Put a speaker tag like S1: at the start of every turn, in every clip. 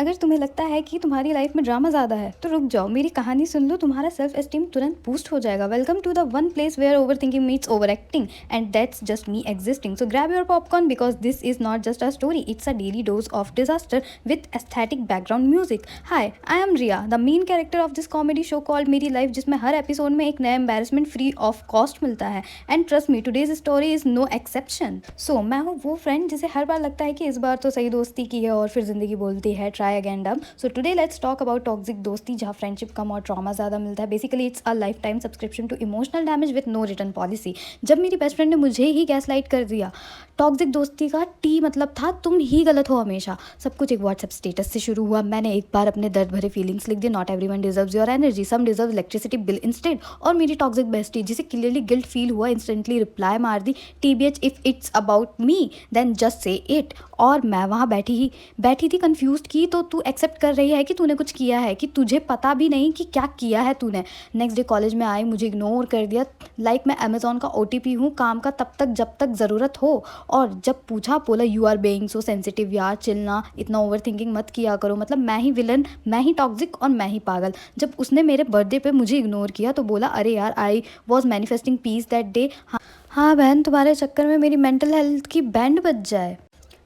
S1: अगर तुम्हें लगता है कि तुम्हारी लाइफ में ड्रामा ज़्यादा है तो रुक जाओ, मेरी कहानी सुन लो, तुम्हारा सेल्फ एस्टीम तुरंत बूस्ट हो जाएगा। Welcome to the one place where over thinking meets over acting and that's just me existing. So grab your popcorn because this is not just a story, it's a daily dose of disaster with aesthetic background music. Hi, I am Riya, the main character of this comedy show called मेरी life, जिसमें हर episode में एक नया embarrassment free of cost मिलता है। And trust me, today's story is no exception. So मैं हूँ वो फ्रेंड जिसे हर बार लगता है कि इस बार तो सही दोस्ती की है और फिर जिंदगी बोलती है ट्राई अगेन डब। So today let's talk about toxic दोस्ती, जहाँ फ्रेंडशिप कम और ट्रॉमा ज़्यादा मिलता है। Basically it's a life time subscription to emotional damage with no return policy. जब मेरी बेस्ट फ्रेंड ने मुझे ही गैसलाइट कर दिया, टॉक्सिक दोस्ती का टी मतलब था तुम ही गलत हो हमेशा। सब कुछ एक व्हाट्सएप स्टेटस से शुरू हुआ। मैंने एक बार अपने दर्द भरे फीलिंग्स लिख दिए। Not everyone deserves your energy, some deserve electricity bill instead. और मेरी टॉक्सिक बेस्टी, जिसे क्लियरली गिल्ट फील हुआ, इंस्टेंटली रिप्लाई मार दी, TBH if it's about me then just say it. और मैं वहाँ बैठी थी कंफ्यूज की, तो तू एक्सेप्ट कर रही है कि तूने कुछ किया है, कि तुझे पता भी नहीं कि क्या किया है तूने। नेक्स्ट डे कॉलेज में आई, मुझे इग्नोर कर दिया लाइक मैं अमेजोन का OTP हूँ, काम का तब तक जब तक ज़रूरत हो। और जब पूछा, बोला you are being so sensitive यार, चिलना, इतना ओवर थिंकिंग मत किया करो। मतलब मैं ही विलन, मैं ही टॉक्सिक और मैं ही पागल। जब उसने मेरे बर्थडे पे मुझे इग्नोर किया तो बोला अरे यार, I was manifesting peace that day. हाँ बहन, तुम्हारे चक्कर में मेरी मेंटल हेल्थ की बैंड बज जाए।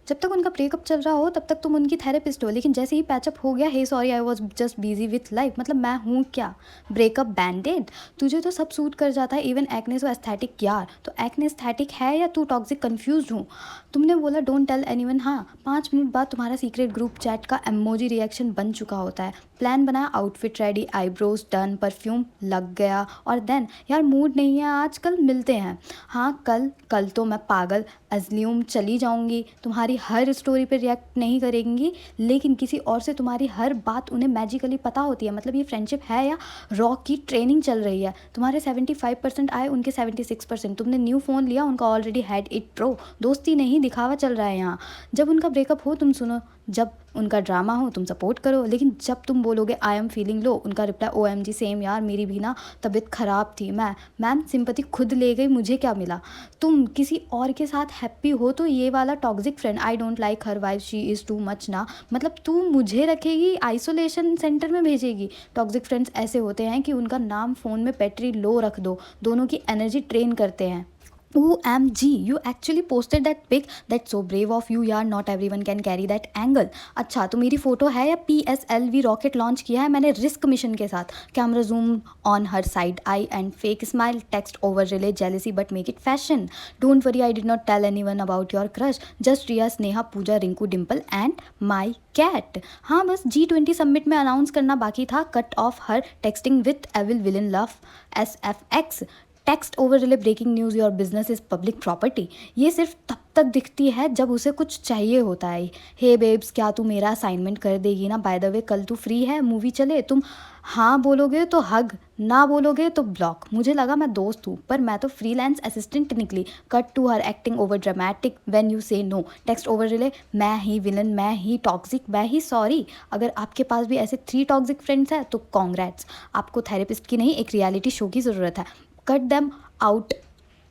S1: जब तक उनका ब्रेकअप चल रहा हो तब तक तुम उनकी थेरेपिस्ट हो, लेकिन जैसे ही पैचअप हो गया, hey sorry I was just busy with life. मतलब मैं हूँ क्या, ब्रेकअप बैंडेड? तुझे तो सब सूट कर जाता है, इवन एक्ने सो एस्थेटिक यार। तो एक्ने एस्थेटिक है या तू टॉक्सिक? कंफ्यूज हूँ। तुमने बोला डोंट टेल एनीवन, हाँ 5 मिनट बाद तुम्हारा सीक्रेट ग्रुप चैट का एमोजी रिएक्शन बन चुका होता है। प्लान बनाया, outfit ready, eyebrows done, perfume लग गया, और देन यार मूड नहीं है आज, कल मिलते हैं। हाँ कल तो मैं पागल अज्यूम चली जाऊंगी, तुम्हारी हर स्टोरी पे रिएक्ट नहीं करेंगी, लेकिन किसी और से तुम्हारी हर बात उन्हें मैजिकली पता होती है। मतलब ये फ्रेंडशिप है या रॉक की ट्रेनिंग चल रही है? तुम्हारे 75% आए, उनके 76%। तुमने न्यू फ़ोन लिया, उनका ऑलरेडी हैड इट प्रो। दोस्ती नहीं, दिखावा चल रहा है यहाँ। जब उनका ब्रेकअप हो तुम सुनो, जब उनका ड्रामा हो तुम सपोर्ट करो, लेकिन जब तुम बोलोगे आई एम फीलिंग लो, उनका रिप्लाई OMG सेम यार, मेरी भी ना तबीयत ख़राब थी। मैम सिंपैथी खुद ले गई, मुझे क्या मिला? तुम किसी और के साथ हैप्पी हो तो ये वाला toxic friend, I don't like her wife, she is too much ना। मतलब तू मुझे रखेगी, आइसोलेशन सेंटर में भेजेगी। टॉक्सिक फ्रेंड्स ऐसे होते हैं कि उनका नाम फ़ोन में बैटरी लो रख दो, दोनों की एनर्जी ट्रेन करते हैं। OMG, you actually posted that pic, that's so brave of you यार, not everyone can carry that angle। अच्छा तो मेरी फोटो है या PSLV रॉकेट लॉन्च किया है मैंने रिस्क मिशन के साथ? Camera zoom on her side eye and fake smile, text overlay jealousy but make it fashion. Don't worry, I did not tell anyone about your crush, just Riya, Sneha, Pooja, Rinku, Dimple and my cat. हाँ बस G20 summit में announce करना बाकी था, cut off her texting with evil villain love SFX। Text overlay breaking news, your business is public property. ये सिर्फ तब तक दिखती है जब उसे कुछ चाहिए होता है। हे बेब्स, क्या तू मेरा असाइनमेंट कर देगी ना? बाय द वे कल तू फ्री है, मूवी चले? तुम हाँ बोलोगे तो हग, ना बोलोगे तो ब्लॉक। मुझे लगा मैं दोस्त हूँ, पर मैं तो फ्रीलांस असिस्टेंट निकली। Cut to her acting over dramatic when you say no. Text overlay, मैं ही विलन, मैं ही टॉक्सिक, मैं ही सॉरी। अगर आपके पास भी ऐसे 3 टॉक्सिक फ्रेंड्स हैं तो कॉन्ग्रेट्स, आपको थेरेपिस्ट की नहीं, एक रियलिटी शो की ज़रूरत है। Cut them out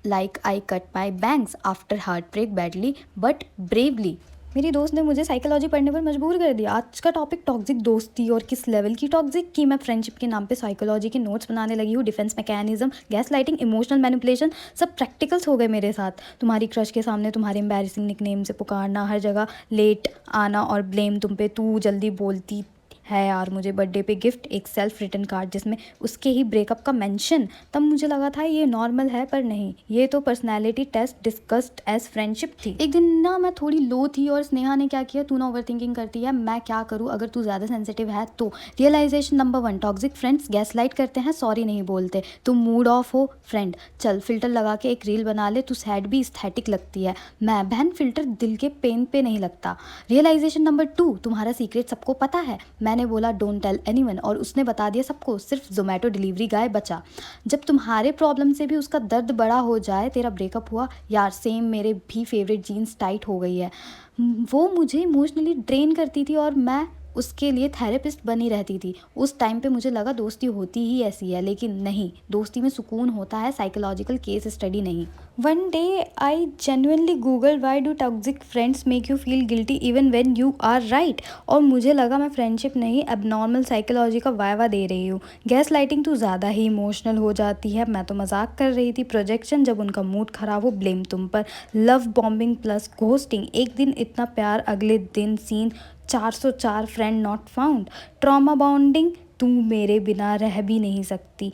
S1: like I cut my bangs after heartbreak badly but bravely। मेरी दोस्त ने मुझे साइकोलॉजी पढ़ने पर मजबूर कर दिया। आज का टॉपिक टॉक्सिक दोस्ती, और किस लेवल की टॉक्सिक की मैं फ्रेंडशिप के नाम पे साइकोलॉजी के नोट्स बनाने लगी हूँ। Defence mechanism, gas lighting, emotional manipulation, सब प्रैक्टिकल्स हो गए मेरे साथ। तुम्हारी क्रश के सामने तुम्हारे एम्बैरेसिंग निकनेम से पुकारना, हर जगह लेट आना और ब्लेम तुम पे, तू जल्दी बोलती है यार मुझे बर्थडे पे गिफ्ट, एक सेल्फ रिटन कार्ड जिसमें उसके ही ब्रेकअप का मेंशन। तब मुझे लगा था ये नॉर्मल है, पर नहीं, ये तो personality test discussed as friendship थी। एक दिन ना मैं थोड़ी लो थी और स्नेहा ने क्या किया, तू ना ओवर थिंकिंग करती है, मैं क्या करूँ अगर तू ज़्यादा सेंसिटिव है तो। Realisation number 1, toxic friends gaslight करते हैं, सॉरी नहीं बोलते। तुम मूड ऑफ हो फ्रेंड, चल फिल्टर लगा के एक रील बना ले, तू सैड भी एस्थेटिक लगती है। मैं बहन, फिल्टर दिल के पेन पे नहीं लगता। रियलाइजेशन नंबर 2, तुम्हारा सीक्रेट सबको पता है। मैंने बोला डोंट टेल एनीवन, और उसने बता दिया सबको, सिर्फ जोमेटो डिलीवरी गाय बचा। जब तुम्हारे प्रॉब्लम से भी उसका दर्द बड़ा हो जाए। तेरा ब्रेकअप हुआ यार, सेम, मेरे भी फेवरेट जीन्स टाइट हो गई है। वो मुझे इमोशनली ड्रेन करती थी और मैं उसके लिए थेरेपिस्ट बनी रहती थी। उस टाइम पे मुझे लगा दोस्ती होती ही ऐसी है, लेकिन नहीं, दोस्ती में सुकून होता है, साइकोलॉजिकल केस स्टडी नहीं। One day I genuinely Google why do toxic friends make you feel guilty even when you are right, और मुझे लगा मैं फ्रेंडशिप नहीं एबनॉर्मल साइकोलॉजी का वायवा दे रही हूँ। गैस लाइटिंग तो ज़्यादा ही इमोशनल हो जाती है, मैं तो मजाक कर रही थी। प्रोजेक्शन जब उनका मूड खराब हो ब्लेम तुम पर। लव बॉम्बिंग प्लस घोस्टिंग, एक दिन इतना प्यार अगले दिन scene 404 friend not found. Trauma bonding, तू मेरे बिना रह भी नहीं सकती।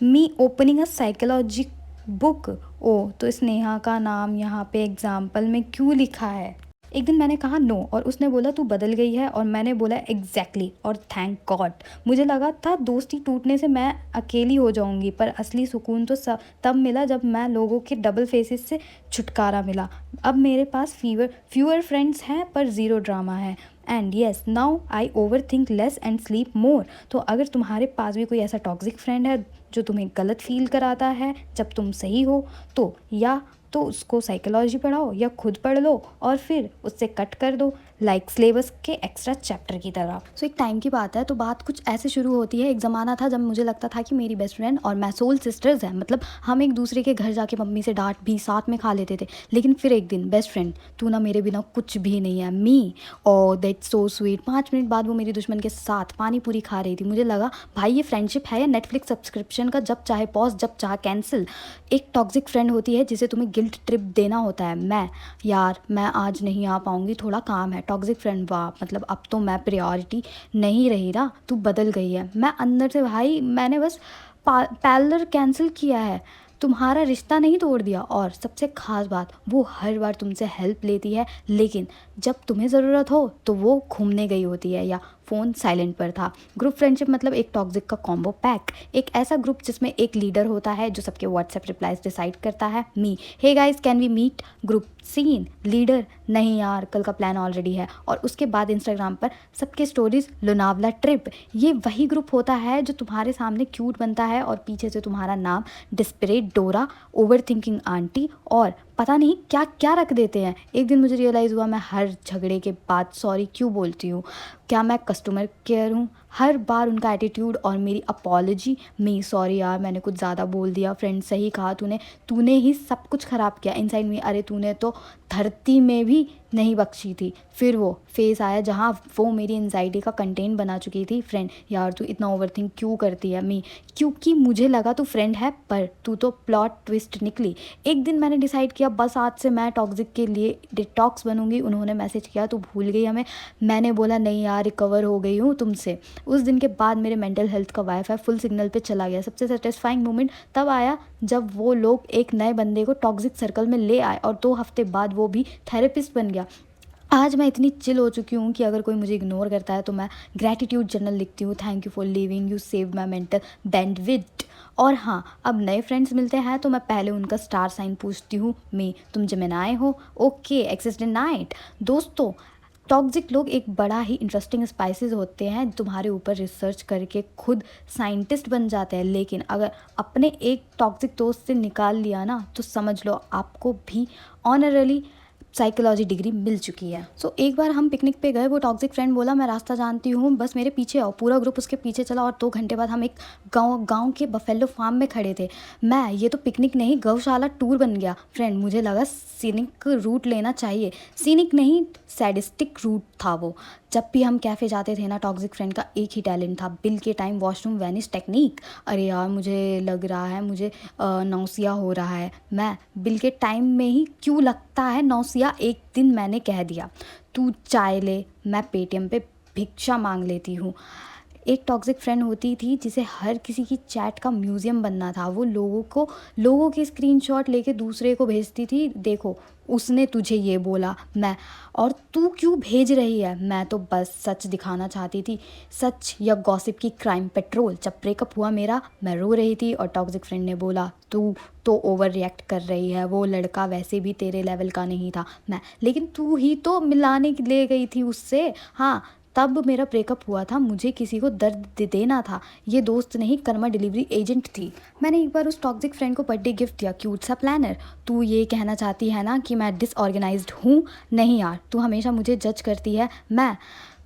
S1: Me opening a psychology book. ओ तो स्नेहा का नाम यहाँ पे एग्जाम्पल में क्यों लिखा है? एक दिन मैंने कहा नो, और उसने बोला तू बदल गई है, और मैंने बोला एग्जैक्टली और थैंक गॉड। मुझे लगा था दोस्ती टूटने से मैं अकेली हो जाऊंगी, पर असली सुकून तो तब मिला जब मैं लोगों के डबल फेसेस से छुटकारा मिला। अब मेरे पास फ्यूअर फ्रेंड्स हैं पर ज़ीरो ड्रामा है। And yes now I over think less and sleep मोर। तो अगर तुम्हारे पास भी कोई ऐसा टॉक्सिक फ्रेंड है जो तुम्हें गलत फील कराता है जब तुम सही हो, तो या तो उसको साइकोलॉजी पढ़ाओ या खुद पढ़ लो और फिर उससे कट कर दो, लाइक सिलेबस के एक्स्ट्रा चैप्टर की तरह। सो एक टाइम की बात है, तो बात कुछ ऐसे शुरू होती है। एक ज़माना था जब मुझे लगता था कि मेरी बेस्ट फ्रेंड और मैं सोल सिस्टर्स हैं, मतलब हम एक दूसरे के घर जाके मम्मी से डांट भी साथ में खा लेते थे। लेकिन फिर एक दिन बेस्ट फ्रेंड तू ना मेरे बिना कुछ भी नहीं है, me oh that's so sweet. 5 minute बाद वो मेरी दुश्मन के साथ पानी पूरी खा रही थी। मुझे लगा भाई ये फ्रेंडशिप है या नेटफ्लिक्स सब्सक्रिप्शन का जब चाहे पॉज जब चाहे कैंसिल। एक टॉक्सिक फ्रेंड होती है जिसे तुम्हें गिल्ट ट्रिप देना होता है। मैं आज नहीं आ पाऊंगी, थोड़ा काम है। टॉक्सिक फ्रेंड वाह, मतलब अब तो मैं प्रायोरिटी नहीं रही ना, तू बदल गई है। मैं अंदर से भाई मैंने बस पैलर कैंसिल किया है, तुम्हारा रिश्ता नहीं तोड़ दिया। और सबसे खास बात, वो हर बार तुमसे हेल्प लेती है, लेकिन जब तुम्हें ज़रूरत हो तो वो घूमने गई होती है या फ़ोन साइलेंट पर था। ग्रुप फ्रेंडशिप मतलब एक टॉक्सिक का कॉम्बो पैक। एक ऐसा ग्रुप जिसमें एक लीडर होता है जो सबके व्हाट्सएप रिप्लाइज डिसाइड करता है। Me hey guys can we meet, group seen leader नहीं यार कल का प्लान ऑलरेडी है, और उसके बाद इंस्टाग्राम पर सबके स्टोरीज लोनावला ट्रिप। ये वही ग्रुप होता है जो तुम्हारे सामने क्यूट बनता है और पीछे से तुम्हारा नाम डिस्परेट डोरा, ओवर थिंकिंग आंटी और पता नहीं क्या क्या रख देते हैं। एक दिन मुझे रियलाइज़ हुआ मैं हर झगड़े के बाद सॉरी क्यों बोलती हूँ। क्या मैं कस्टमर केयर हूँ? हर बार उनका एटीट्यूड और मेरी अपॉलॉजी में सॉरी यार मैंने कुछ ज़्यादा बोल दिया, फ्रेंड सही कहा तूने ही सब कुछ ख़राब किया। इनसाइड में अरे तूने तो धरती में भी नहीं बख्शी थी। फिर वो फेस आया जहाँ वो मेरी एनजाइटी का कंटेंट बना चुकी थी। फ्रेंड यार तू इतना ओवरथिंक क्यों करती है? मी क्योंकि मुझे लगा तू फ्रेंड है पर तू तो प्लॉट ट्विस्ट निकली। एक दिन मैंने डिसाइड किया बस आज से मैं टॉक्सिक के लिए डिटॉक्स बनूंगी। उन्होंने मैसेज किया तू भूल गई हमें। मैंने बोला नहीं यार रिकवर हो गई हूँ तुमसे। उस दिन के बाद मेरे मेंटल हेल्थ का वाईफाई फुल सिग्नल पे चला गया। सबसे सेटिस्फाइंग मोमेंट तब आया जब वो लोग एक नए बंदे को टॉक्सिक सर्कल में ले आए और 2 हफ्ते बाद वो भी थेरेपिस्ट बन गया। आज मैं इतनी चिल हो चुकी हूँ कि अगर कोई मुझे इग्नोर करता है तो मैं ग्रैटिट्यूड जर्नल लिखती हूँ, thank you for living, you save my mental bandwidth. और हाँ, अब नए फ्रेंड्स मिलते हैं तो मैं पहले उनका स्टार साइन पूछती हूँ। मैं तुम जेमिनाई हो? Okay exist in night. दोस्तों टॉक्सिक लोग एक बड़ा ही इंटरेस्टिंग स्पाइसेस होते हैं, तुम्हारे ऊपर रिसर्च करके खुद साइंटिस्ट बन जाते हैं। लेकिन अगर अपने एक टॉक्सिक दोस्त से निकाल लिया ना तो समझ लो आपको भी ऑनरली साइकोलॉजी डिग्री मिल चुकी है। सो एक बार हम पिकनिक पे गए, वो टॉक्सिक फ्रेंड बोला मैं रास्ता जानती हूँ बस मेरे पीछे आओ। पूरा ग्रुप उसके पीछे चला और 2 घंटे बाद हम एक गांव के बफेलो फार्म में खड़े थे। ये तो पिकनिक नहीं गौशाला टूर बन गया। फ्रेंड मुझे लगा सीनिक रूट लेना चाहिए। सीनिक नहीं सैडिस्टिक रूट था वो। जब भी हम कैफ़े जाते थे ना टॉक्सिक फ्रेंड का एक ही टैलेंट था, बिल के टाइम वॉशरूम वैनिश टेक्निक। अरे यार मुझे लग रहा है मुझे नौसिया हो रहा है। मैं बिल के टाइम में ही क्यों लगता है नौसिया। एक दिन मैंने कह दिया तू चाय ले, मैं पेटीएम पे भिक्षा मांग लेती हूँ। एक टॉक्सिक फ्रेंड होती थी जिसे हर किसी की चैट का म्यूज़ियम बनना था। वो लोगों के स्क्रीनशॉट लेके दूसरे को भेजती थी, देखो उसने तुझे ये बोला मैं, और तू क्यों भेज रही है? मैं तो बस सच दिखाना चाहती थी, सच या गॉसिप की क्राइम पेट्रोल। जब ब्रेकअप हुआ मेरा, मैं रो रही थी और टॉक्सिक फ्रेंड ने बोला तू तो ओवर रिएक्ट कर रही है, वो लड़का वैसे भी तेरे लेवल का नहीं था। लेकिन तू ही तो मिलाने ले गई थी उससे। हाँ तब मेरा ब्रेकअप हुआ था, मुझे किसी को दर्द देना था। ये दोस्त नहीं कर्मा डिलीवरी एजेंट थी। मैंने एक बार उस टॉक्सिक फ्रेंड को बर्थडे गिफ्ट दिया, क्यूट सा प्लानर। तू ये कहना चाहती है ना कि मैं डिसऑर्गेनाइज्ड हूँ? नहीं यार, तू हमेशा मुझे जज करती है।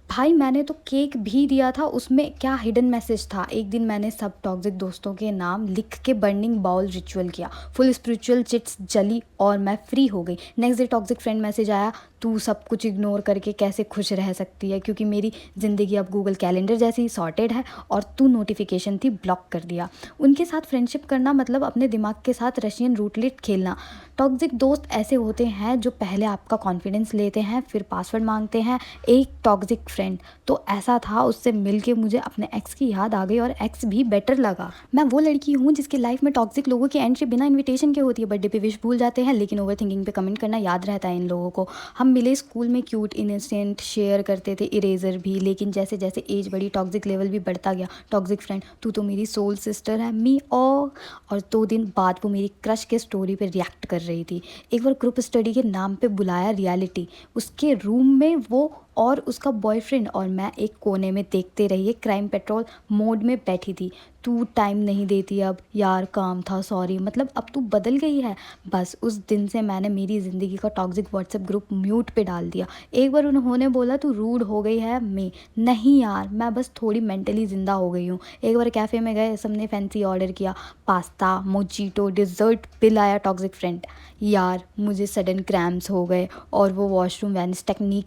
S1: भाई मैंने तो केक भी दिया था, उसमें क्या हिडन मैसेज था। एक दिन मैंने सब टॉक्सिक दोस्तों के नाम लिख के बर्निंग बाउल रिचुअल किया, फुल स्पिरिचुअल चिट्स जली और मैं फ्री हो गई। Next day toxic friend message आया, तू सब कुछ इग्नोर करके कैसे खुश रह सकती है, क्योंकि मेरी ज़िंदगी अब गूगल कैलेंडर जैसी सॉर्टेड है और तू नोटिफिकेशन थी ब्लॉक कर दिया। उनके साथ फ्रेंडशिप करना मतलब अपने दिमाग के साथ रशियन रूटलेट खेलना। टॉक्सिक दोस्त ऐसे होते हैं जो पहले आपका कॉन्फिडेंस लेते हैं, फिर पासवर्ड मांगते हैं। एक टॉक्सिक फ्रेंड तो ऐसा था, उससे मिल के मुझे अपने एक्स की याद आ गई और एक्स भी बेटर लगा। मैं वो लड़की हूँ जिसकी लाइफ में टॉक्सिक लोगों की एंट्री बिना इन्विटेशन के होती है। बर्थडे पे विश भूल जाते हैं, लेकिन ओवर थिंकिंग पे कमेंट करना याद रहता है इन लोगों को। हम मिले स्कूल में, क्यूट इनोसेंट शेयर करते थे इरेजर भी, लेकिन जैसे जैसे एज बढ़ी टॉक्सिक लेवल भी बढ़ता गया। टॉक्सिक फ्रेंड, तू तो मेरी सोल सिस्टर है मी और 2 दिन बाद वो मेरी क्रश के स्टोरी पे रिएक्ट कर रही थी। एक बार ग्रुप स्टडी के नाम पे बुलाया रियलिटी, उसके रूम में वो और उसका बॉयफ्रेंड और मैं एक कोने में देखते रहिए क्राइम पेट्रोल मोड में बैठी थी। तू टाइम नहीं देती अब यार, काम था सॉरी, मतलब अब तू बदल गई है। बस उस दिन से मैंने मेरी ज़िंदगी का टॉक्सिक व्हाट्सएप ग्रुप म्यूट पे डाल दिया। एक बार उन्होंने बोला तू रूड हो गई है, मैं नहीं यार, मैं बस थोड़ी मेंटली ज़िंदा हो गई हूँ। एक बार कैफ़े में गए, सबने फैंसी ऑर्डर किया, पास्ता मोजीटो डिज़र्ट, बिल आया टॉक्सिक फ्रेंड, यार मुझे सडन क्रैम्प्स हो गए और वो वॉशरूम वैनिस टेक्निक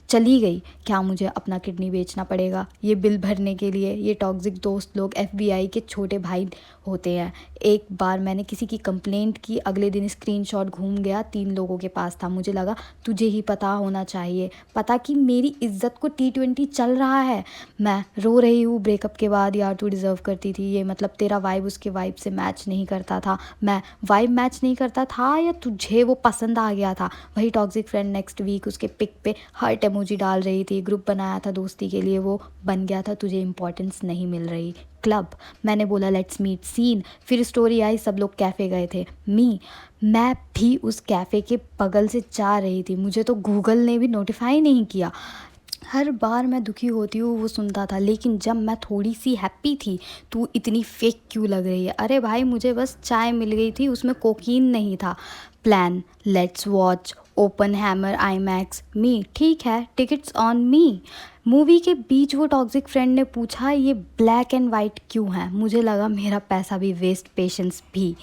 S1: चली गई। क्या मुझे अपना किडनी बेचना पड़ेगा ये बिल भरने के लिए? ये टॉक्सिक दोस्त लोग एफबीआई के छोटे भाई होते हैं। एक बार मैंने किसी की कंप्लेंट की, अगले दिन स्क्रीनशॉट घूम गया, 3 लोगों के पास था। मुझे लगा तुझे ही पता होना चाहिए, पता कि मेरी इज्जत को T20 चल रहा है। मैं रो रही हूँ ब्रेकअप के बाद, यार तू डिज़र्व करती थी ये, मतलब तेरा वाइब उसके वाइब से मैच नहीं करता था। मैं वाइब मैच नहीं करता था या तुझे वो पसंद आ गया था? वही टॉक्सिक फ्रेंड नेक्स्ट वीक उसके पिक पे हार्ट इमोजी डाल रही थी। ग्रुप बनाया था दोस्ती के लिए, वो बन गया था तुझे इंपॉर्टेंस नहीं मिल रही क्लब। मैंने बोला लेट्स मीट सीन, फिर स्टोरी आई सब लोग कैफ़े गए थे। मैं भी उस कैफ़े के बगल से जा रही थी, मुझे तो गूगल ने भी नोटिफाई नहीं किया। हर बार मैं दुखी होती हूँ वो सुनता था, लेकिन जब मैं थोड़ी सी हैप्पी थी, तू इतनी फेक क्यों लग रही है? अरे भाई मुझे बस चाय मिल गई थी, उसमें कोकीन नहीं था। Plan let's watch Oppenheimer IMAX, me ठीक है टिकट्स ऑन मी। मूवी के बीच वो टॉक्सिक फ्रेंड ने पूछा ये ब्लैक एंड वाइट क्यों है? मुझे लगा मेरा पैसा भी वेस्ट, पेशेंस भी।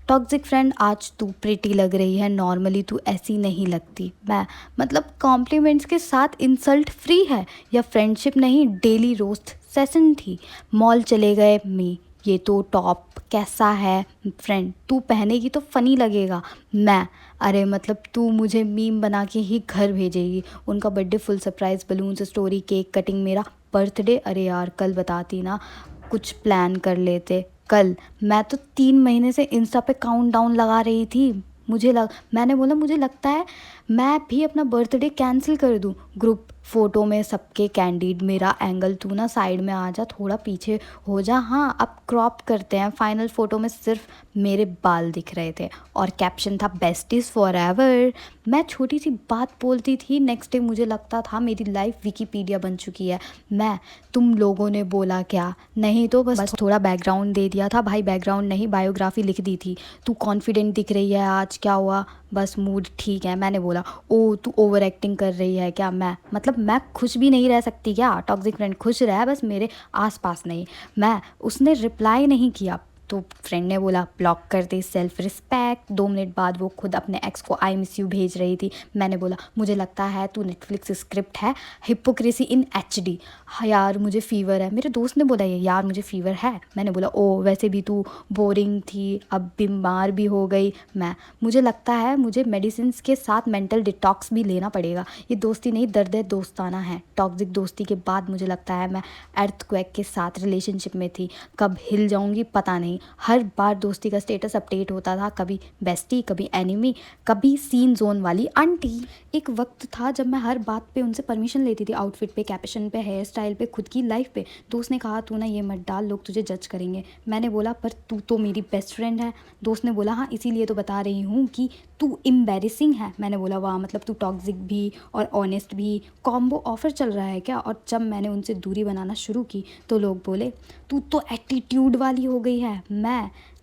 S1: टॉक्सिक फ्रेंड, आज तू प्रिटी लग रही है, नॉर्मली तू ऐसी नहीं लगती। मैं मतलब कॉम्प्लीमेंट्स के साथ इंसल्ट फ्री है या फ्रेंडशिप नहीं डेली रोस्ट सेशन थी। मॉल चले गए, ये तो टॉप कैसा है फ्रेंड, तू पहनेगी तो फ़नी लगेगा। मैं अरे मतलब तू मुझे मीम बना के ही घर भेजेगी। उनका birthday full surprise, balloons, story, cake cutting, मेरा बर्थडे अरे यार कल बताती ना, कुछ प्लान कर लेते कल। मैं तो 3 महीने से इंस्टा पे काउंटडाउन लगा रही थी। मैंने बोला मुझे लगता है मैं भी अपना बर्थडे कैंसिल कर दूँ। ग्रुप फ़ोटो में सबके कैंडिड, मेरा एंगल, तू ना साइड में आ जा, थोड़ा पीछे हो जा। हाँ अब क्रॉप करते हैं। फाइनल फ़ोटो में सिर्फ मेरे बाल दिख रहे थे और कैप्शन था बेस्टीज फॉर एवर। मैं छोटी सी बात बोलती थी, नेक्स्ट डे मुझे लगता था मेरी लाइफ विकीपीडिया बन चुकी है। तुम लोगों ने बोला क्या? नहीं तो बस थोड़ा बैकग्राउंड दे दिया था भाई, बैकग्राउंड नहीं बायोग्राफी लिख दी थी। तू कॉन्फिडेंट दिख रही है आज, क्या हुआ? बस मूड ठीक है। मैंने बोला ओ तू ओवर एक्टिंग कर रही है क्या? मैं खुश भी नहीं रह सकती क्या? टॉक्सिक फ्रेंड खुश रहा बस मेरे आसपास नहीं। उसने रिप्लाई नहीं किया तो फ्रेंड ने बोला ब्लॉक कर दे, सेल्फ रिस्पेक्ट। 2 मिनट बाद वो खुद अपने एक्स को आई मिस यू भेज रही थी। मैंने बोला मुझे लगता है तू नेटफ्लिक्स स्क्रिप्ट है, हिपोक्रेसी इन HD। हाँ यार मुझे फ़ीवर है। मेरे दोस्त ने बोला ये यार मुझे फ़ीवर है। मैंने बोला ओ वैसे भी तू बोरिंग थी, अब बीमार भी हो गई। मुझे लगता है मुझे मेडिसिन के साथ मेंटल डिटॉक्स भी लेना पड़ेगा। ये दोस्ती नहीं दर्द है दोस्ताना है। टॉक्सिक दोस्ती के बाद मुझे लगता है मैं अर्थक्वेक के साथ रिलेशनशिप में थी, कब हिल जाऊंगी पता नहीं। हर बार दोस्ती का स्टेटस अपडेट होता था, कभी बेस्टी, कभी एनिमी, कभी सीन जोन वाली आंटी। एक वक्त था जब मैं हर बात पे उनसे परमिशन लेती थी, आउटफिट पे, कैप्शन पे, हेयर स्टाइल पे, खुद की लाइफ पे। दोस्त ने कहा तू ना ये मत डाल, लोग तुझे जज करेंगे। मैंने बोला पर तू तो मेरी बेस्ट फ्रेंड है। दोस्त ने बोला हाँ इसीलिए तो बता रही हूँ कि तू एम्बैरेसिंग है। मैंने बोला वाह मतलब तू टॉक्सिक भी और ऑनेस्ट भी, कॉम्बो ऑफर चल रहा है क्या? और जब मैंने उनसे दूरी बनाना शुरू की तो लोग बोले तू तो एटीट्यूड वाली हो गई है।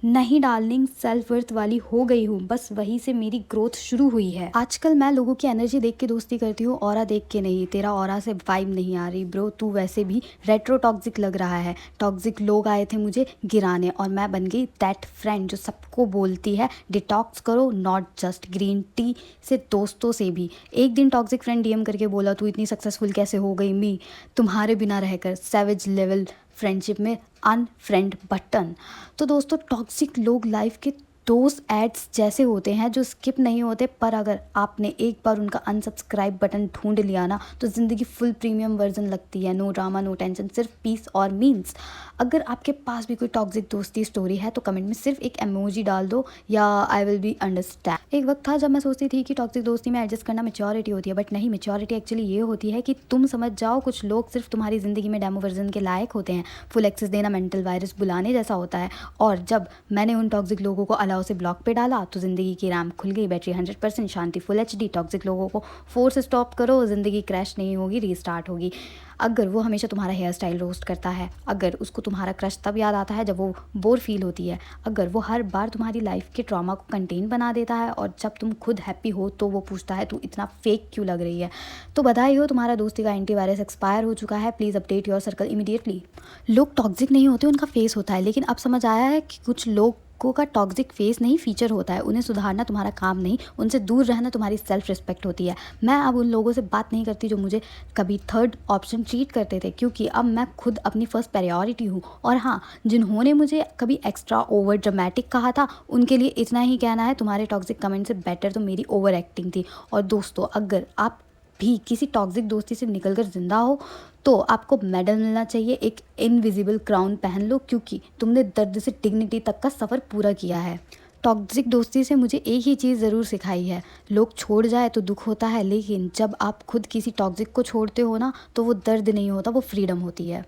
S1: नहीं डार्लिंग, सेल्फ वर्थ वाली हो गई हूँ, बस वहीं से मेरी ग्रोथ शुरू हुई है। आजकल मैं लोगों की एनर्जी देख के दोस्ती करती हूँ, ऑरा देख के नहीं। तेरा ऑरा से वाइब नहीं आ रही ब्रो, तू वैसे भी रेट्रो टॉक्सिक लग रहा है। टॉक्सिक लोग आए थे मुझे गिराने और मैं बन गई दैट फ्रेंड जो सबको बोलती है डिटॉक्स करो, नॉट जस्ट ग्रीन टी से, दोस्तों से भी। एक दिन टॉक्सिक फ्रेंड डीएम करके बोला तू इतनी सक्सेसफुल कैसे हो गई मी, तुम्हारे बिना रहकर। सैवेज लेवल फ्रेंडशिप में अनफ्रेंड बटन। तो दोस्तों, टॉक्सिक लोग लाइफ के दोस्त एड्स जैसे होते हैं जो स्किप नहीं होते, पर अगर आपने एक बार उनका अनसब्सक्राइब बटन ढूंढ लिया ना तो ज़िंदगी फुल प्रीमियम वर्जन लगती है। नो ड्रामा, नो टेंशन, सिर्फ पीस और मीम्स। अगर आपके पास भी कोई टॉक्सिक दोस्ती स्टोरी है तो कमेंट में सिर्फ एक इमोजी डाल दो या आई विल बी अंडरस्टैंड। एक वक्त था जब मैं सोचती थी कि टॉक्सिक दोस्ती में एडजस्ट करना मैच्योरिटी होती है, बट नहीं, मैच्योरिटी एक्चुअली ये होती है कि तुम समझ जाओ कुछ लोग सिर्फ तुम्हारी ज़िंदगी में डेमो वर्जन के लायक होते हैं। फुल एक्सेस देना मेंटल वायरस बुलाने जैसा होता है। और जब मैंने उन टॉक्सिक लोगों को अलाउ से ब्लॉक पे डाला तो ज़िंदगी की रैम खुल गई, बैटरी 100%, शांति फुल HD। टॉक्सिक लोगों को फोर्स स्टॉप करो, ज़िंदगी क्रैश नहीं होगी, रीस्टार्ट होगी। अगर वो हमेशा तुम्हारा हेयर स्टाइल रोस्ट करता है, अगर उसको तुम्हारा क्रश तब याद आता है जब वो बोर फील होती है, अगर वो हर बार तुम्हारी लाइफ के ट्रॉमा को कंटेन बना देता है और जब तुम खुद हैप्पी हो तो वो पूछता है तू इतना फेक क्यों लग रही है, तो बधाई हो, तुम्हारा दोस्ती का एंटीवायरस एक्सपायर हो चुका है। Please update your circle immediately. लोग टॉक्सिक नहीं होते, उनका फेस होता है। लेकिन अब समझ आया है कि कुछ लोग का टॉक्सिक फेस नहीं, फीचर होता है। उन्हें सुधारना तुम्हारा काम नहीं, उनसे दूर रहना तुम्हारी सेल्फ रिस्पेक्ट होती है। मैं अब उन लोगों से बात नहीं करती जो मुझे कभी थर्ड ऑप्शन ट्रीट करते थे, क्योंकि अब मैं खुद अपनी फर्स्ट प्रायोरिटी हूँ। और हाँ, जिन्होंने मुझे कभी एक्स्ट्रा ओवर ड्रामेटिक कहा था उनके लिए इतना ही कहना है, तुम्हारे टॉक्सिक कमेंट से बेटर तो मेरी ओवर एक्टिंग थी। और दोस्तों, अगर आप भी किसी टॉक्सिक दोस्ती से निकलकर जिंदा हो तो आपको मेडल मिलना चाहिए, एक इनविजिबल क्राउन पहन लो, क्योंकि तुमने दर्द से डिग्निटी तक का सफ़र पूरा किया है। टॉक्सिक दोस्ती से मुझे एक ही चीज़ ज़रूर सिखाई है, लोग छोड़ जाए तो दुख होता है, लेकिन जब आप खुद किसी टॉक्सिक को छोड़ते हो ना तो वो दर्द नहीं होता, वो फ्रीडम होती है।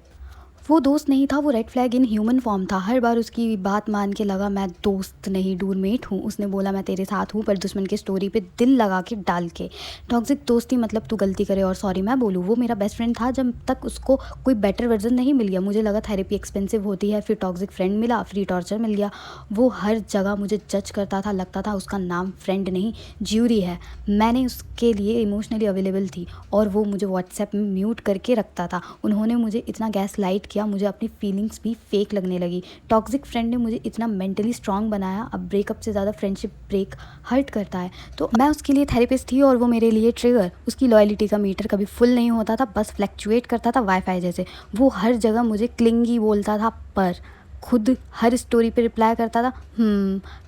S1: वो दोस्त नहीं था, वो red flag in human form था। हर बार उसकी बात मान के लगा मैं दोस्त नहीं डूरमेट हूँ। उसने बोला मैं तेरे साथ हूँ, पर दुश्मन की स्टोरी पे दिल लगा के डाल के। टॉक्सिक दोस्ती मतलब तू गलती करे और सॉरी मैं बोलूँ। वो मेरा बेस्ट फ्रेंड था जब तक उसको कोई बेटर वर्जन नहीं मिल गया। मुझे लगा थेरेपी एक्सपेंसिव होती है, फिर टॉक्सिक फ्रेंड मिला, फ्री टॉर्चर मिल गया। वो हर जगह मुझे जज करता था, लगता था उसका नाम फ्रेंड नहीं ज्यूरी है। मैंने उसके लिए इमोशनली अवेलेबल थी और वो मुझे व्हाट्सएप में म्यूट करके रखता था। उन्होंने मुझे इतना गैस लाइट किया, मुझे अपनी फीलिंग्स भी फेक लगने लगी। टॉक्सिक फ्रेंड ने मुझे इतना मेंटली स्ट्रांग बनाया। अब ब्रेकअप से ज़्यादा फ्रेंडशिप ब्रेक हर्ट करता है, तो मैं उसके लिए थेरेपिस्ट थी और वो मेरे लिए ट्रिगर। उसकी लॉयल्टी का मीटर कभी फुल नहीं होता था, बस फ्लैक्चुएट करता था वाईफाई जैसे। वो हर जगह मुझे क्लिंगी बोलता था, पर खुद हर स्टोरी पे रिप्लाई करता था।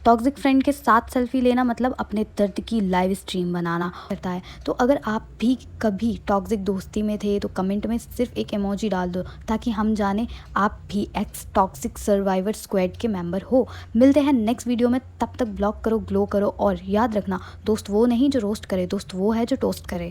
S1: टॉक्सिक फ्रेंड के साथ सेल्फी लेना मतलब अपने दर्द की लाइव स्ट्रीम बनाना करता है। तो अगर आप भी कभी टॉक्सिक दोस्ती में थे तो कमेंट में सिर्फ एक इमोजी डाल दो, ताकि हम जाने आप भी एक्स टॉक्सिक सर्वाइवर स्क्वाड के मेंबर हो। मिलते हैं नेक्स्ट वीडियो में, तब तक ब्लॉग करो, ग्लो करो और याद रखना, दोस्त वो नहीं जो रोस्ट करे, दोस्त वो है जो टोस्ट करे।